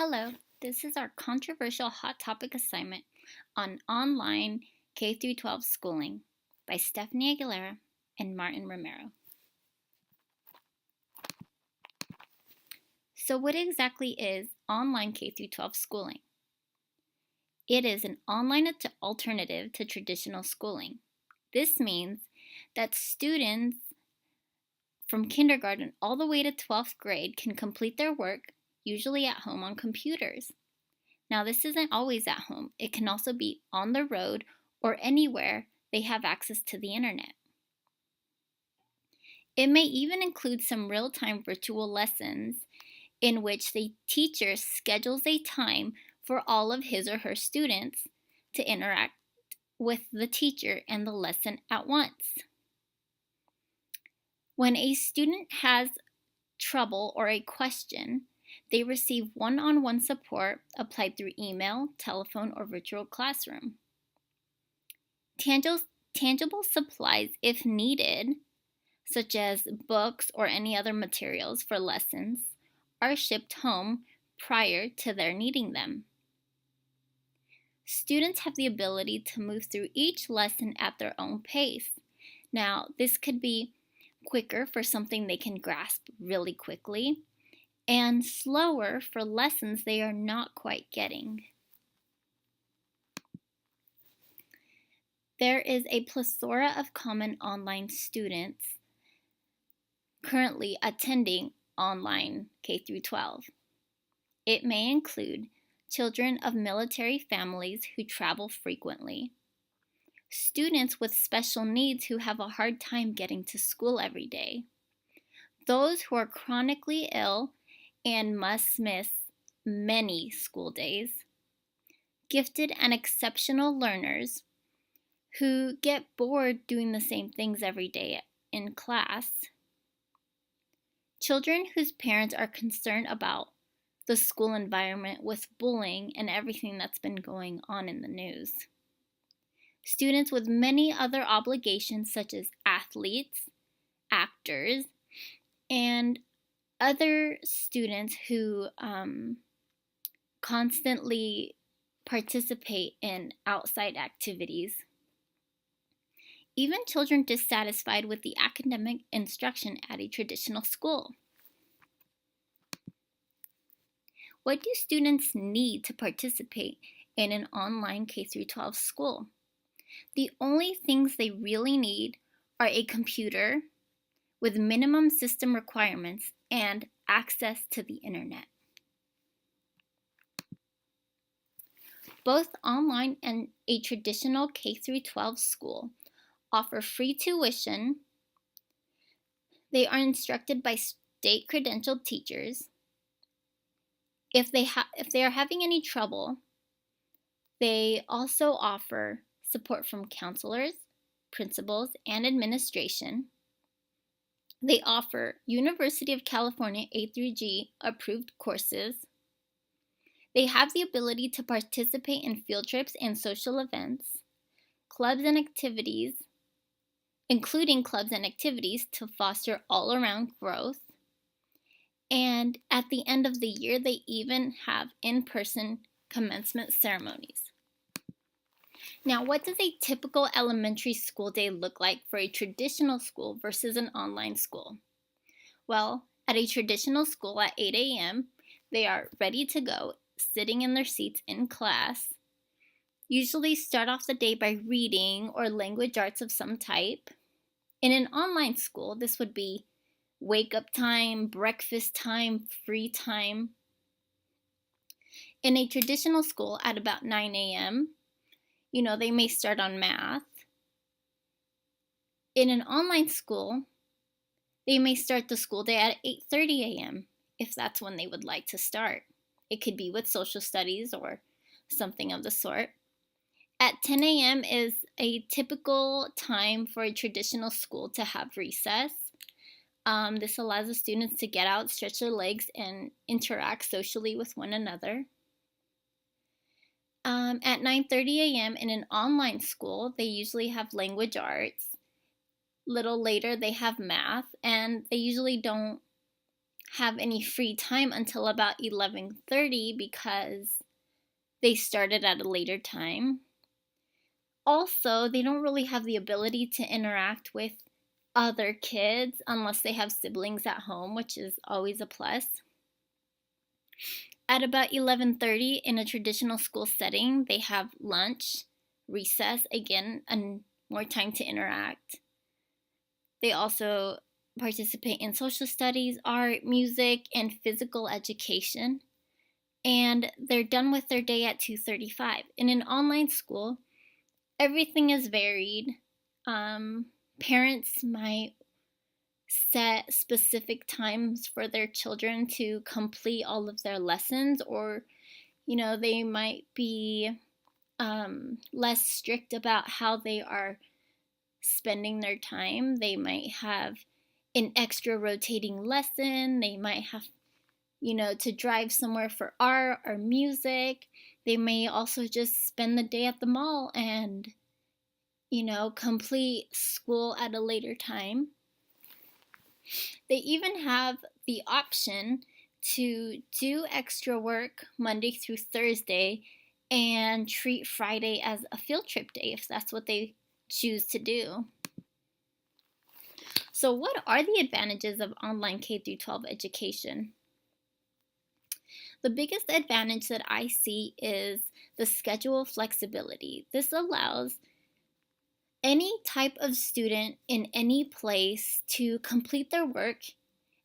Hello, this is our controversial hot topic assignment on online K 12 schooling by Stephanie Aguilera and Martin Romero. So, what exactly is online K 12 schooling? It is an online alternative to traditional schooling. This means that students from kindergarten all the way to 12th grade can complete their work, usually at home on computers. Now, this isn't always at home. It can also be on the road or anywhere they have access to the internet. It may even include some real-time virtual lessons in which the teacher schedules a time for all of his or her students to interact with the teacher and the lesson at once. When a student has trouble or a question, they receive one-on-one support applied through email, telephone, or virtual classroom. Tangible supplies, if needed, such as books or any other materials for lessons, are shipped home prior to their needing them. Students have the ability to move through each lesson at their own pace. Now, this could be quicker for something they can grasp really quickly, and slower for lessons they are not quite getting. There is a plethora of common online students currently attending online K 12. It may include children of military families who travel frequently, students with special needs who have a hard time getting to school every day, those who are chronically ill and must miss many school days, gifted and exceptional learners who get bored doing the same things every day in class, children whose parents are concerned about the school environment with bullying and everything that's been going on in the news, students with many other obligations such as athletes, actors, and other students who constantly participate in outside activities. Even children dissatisfied with the academic instruction at a traditional school. What do students need to participate in an online K 12 school? The only things they really need are a computer with minimum system requirements and access to the internet. Both online and a traditional K 12 school offer free tuition. They are instructed by state credentialed teachers. If they are having any trouble, they also offer support from counselors, principals, and administration. They offer University of California A through G approved courses. They have the ability to participate in field trips and social events, clubs and activities, including clubs and activities to foster all-around growth. And at the end of the year, they even have in-person commencement ceremonies. Now, what does a typical elementary school day look like for a traditional school versus an online school? Well, at a traditional school at 8 a.m., they are ready to go, sitting in their seats in class, usually start off the day by reading or language arts of some type. In an online school, this would be wake up time, breakfast time, free time. In a traditional school at about 9 a.m., they may start on math. In an online school, they may start the school day at 8:30 a.m. if that's when they would like to start. It could be with social studies or something of the sort. At 10 a.m. is a typical time for a traditional school to have recess. This allows the students to get out, stretch their legs, and interact socially with one another. At 9:30 a.m. in an online school, they usually have language arts. Little later, they have math, and they usually don't have any free time until about 11:30 because they started at a later time. Also, they don't really have the ability to interact with other kids unless they have siblings at home, which is always a plus. At about 11:30 in a traditional school setting, they have lunch, recess, again, and more time to interact. They also participate in social studies, art, music, and physical education. And they're done with their day at 2:35. In an online school, everything is varied. Parents might set specific times for their children to complete all of their lessons, or they might be less strict about how they are spending their time. They might have an extra rotating lesson. They might have to drive somewhere for art or music. They may also just spend the day at the mall and complete school at a later time. They even have the option to do extra work Monday through Thursday and treat Friday as a field trip day if that's what they choose to do. So what are the advantages of online K-12 education? The biggest advantage that I see is the schedule flexibility. This allows any type of student in any place to complete their work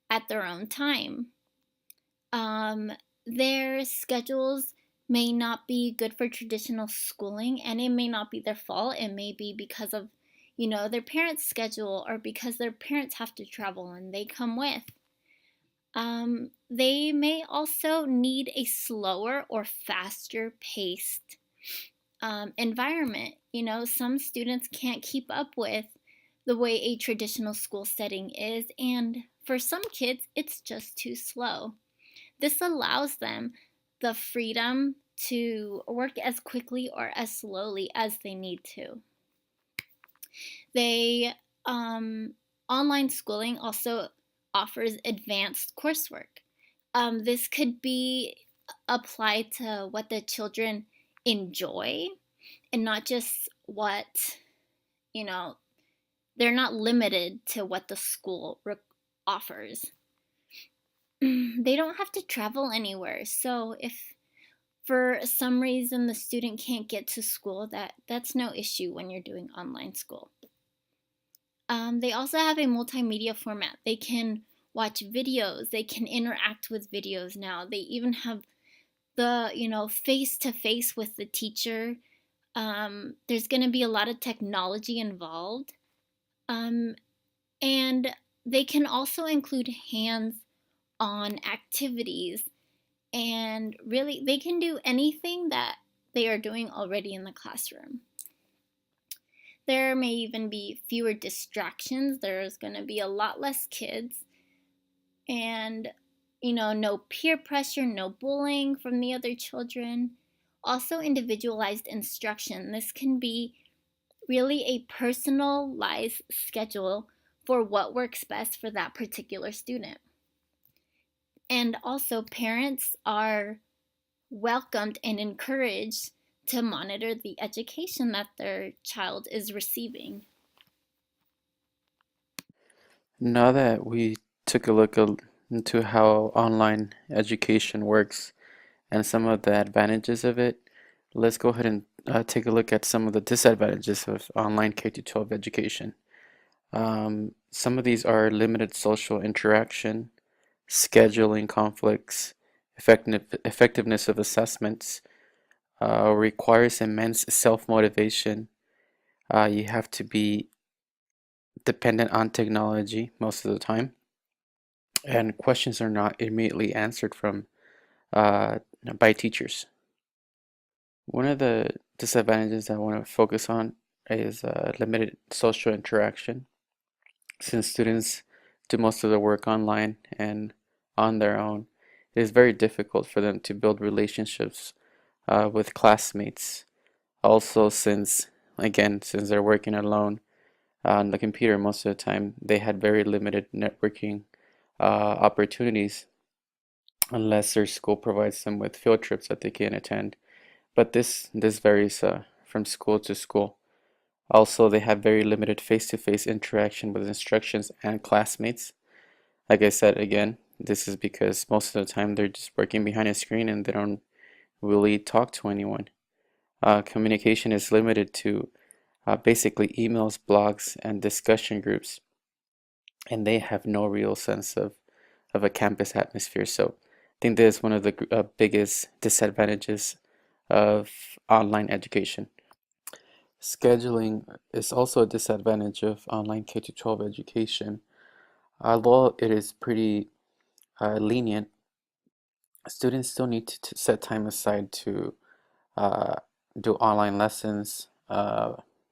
at their own time. Their schedules may not be good for traditional schooling, and it may not be their fault. It may be because of, their parents' schedule, or because their parents have to travel and they come with. They may also need a slower or faster paced environment. Some students can't keep up with the way a traditional school setting is, and for some kids, it's just too slow. This allows them the freedom to work as quickly or as slowly as they need to. Online schooling also offers advanced coursework. This could be applied to what the children enjoy and not just what, they're not limited to what the school offers. They don't have to travel anywhere. So if for some reason the student can't get to school, that's no issue when you're doing online school. They also have a multimedia format. They can watch videos. They can interact with videos now. They even have the, face-to-face with the teacher. There's going to be a lot of technology involved. And they can also include hands-on activities. And really, they can do anything that they are doing already in the classroom. There may even be fewer distractions. There's going to be a lot less kids. And, no peer pressure, no bullying from the other children. Also, individualized instruction. This can be really a personalized schedule for what works best for that particular student. And also, parents are welcomed and encouraged to monitor the education that their child is receiving. Now that we took a look into how online education works and some of the advantages of it, let's go ahead and take a look at some of the disadvantages of online K-12 education. Some of these are limited social interaction, scheduling conflicts, effectiveness of assessments, requires immense self-motivation. You have to be dependent on technology most of the time, and questions are not immediately answered from uh, by teachers. One of the disadvantages I want to focus on is limited social interaction. Since students do most of their work online and on their own, it is very difficult for them to build relationships with classmates. Also, since they're working alone on the computer most of the time, they had very limited networking opportunities unless their school provides them with field trips that they can attend. But this varies from school to school. Also, they have very limited face-to-face interaction with instructions and classmates. Like I said again, this is because most of the time they're just working behind a screen and they don't really talk to anyone. Communication is limited to basically emails, blogs, and discussion groups, and they have no real sense of a campus atmosphere. So I think that is one of the biggest disadvantages of online education. Scheduling is also a disadvantage of online K-12 education. Although it is pretty lenient, students still need to set time aside to uh, do online lessons,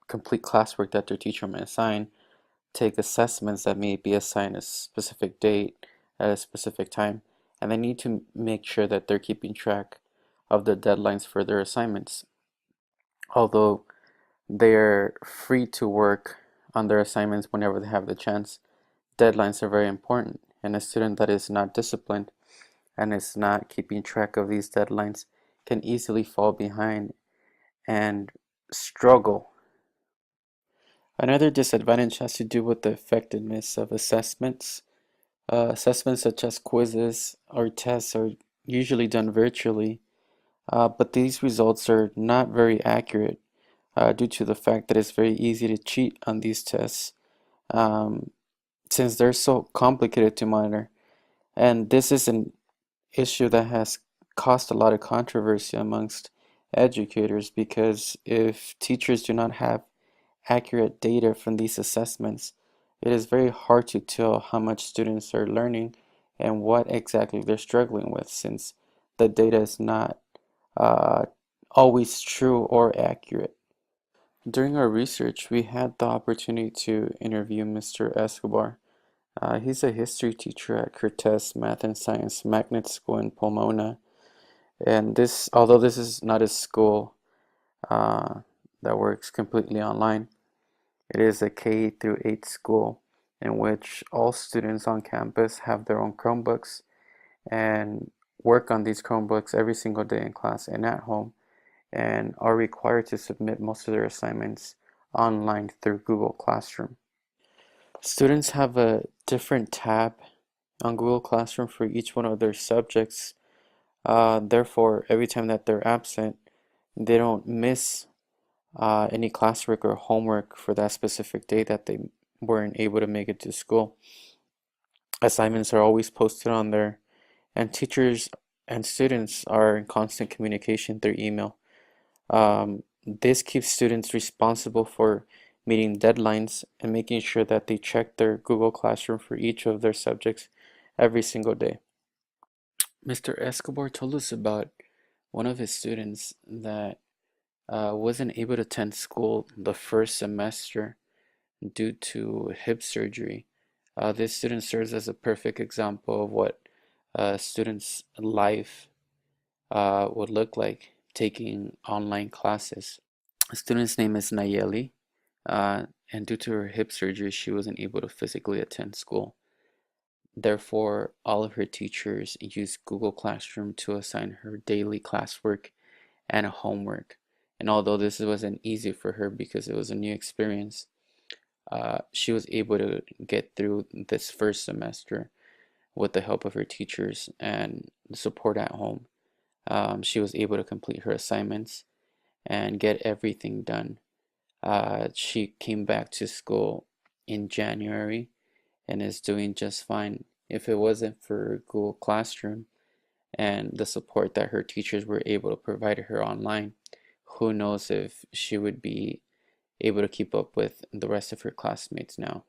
complete classwork that their teacher may assign, take assessments that may be assigned a specific date at a specific time, and they need to make sure that they're keeping track of the deadlines for their assignments. Although they're free to work on their assignments whenever they have the chance, deadlines are very important, and a student that is not disciplined and is not keeping track of these deadlines can easily fall behind and struggle. Another disadvantage has to do with the effectiveness of assessments. Assessments such as quizzes or tests are usually done virtually, but these results are not very accurate due to the fact that it's very easy to cheat on these tests um, since they're so complicated to monitor. And this is an issue that has caused a lot of controversy amongst educators because if teachers do not have accurate data from these assessments, it is very hard to tell how much students are learning and what exactly they're struggling with since the data is not uh, always true or accurate. During our research, we had the opportunity to interview Mr. Escobar. He's a history teacher at Cortez Math and Science Magnet School in Pomona. And this, although this is not a school uh, that works completely online, it is a K through 8 school in which all students on campus have their own Chromebooks and work on these Chromebooks every single day in class and at home, and are required to submit most of their assignments online through Google Classroom. Students have a different tab on Google Classroom for each one of their subjects. Therefore, every time that they're absent, they don't miss any classwork or homework for that specific day that they weren't able to make it to school. Assignments are always posted on there, and teachers and students are in constant communication through email. This keeps students responsible for meeting deadlines and making sure that they check their Google Classroom for each of their subjects every single day. Mr. Escobar told us about one of his students that wasn't able to attend school the first semester due to hip surgery. This student serves as a perfect example of what a student's life would look like taking online classes. The student's name is Nayeli, and due to her hip surgery, she wasn't able to physically attend school. Therefore, all of her teachers used Google Classroom to assign her daily classwork and homework. And although this wasn't easy for her because it was a new experience, she was able to get through this first semester with the help of her teachers and support at home. She was able to complete her assignments and get everything done. She came back to school in January and is doing just fine. If it wasn't for Google Classroom and the support that her teachers were able to provide her online, who knows if she would be able to keep up with the rest of her classmates now.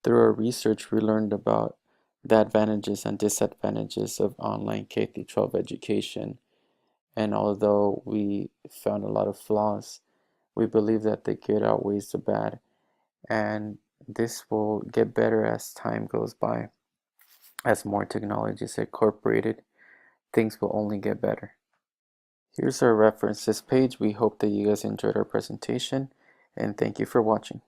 Through our research, we learned about the advantages and disadvantages of online K-12 education, and although we found a lot of flaws, we believe that the good outweighs the bad, and this will get better as time goes by. As more technology is incorporated, things will only get better. Here's our references page. We hope that you guys enjoyed our presentation, and thank you for watching.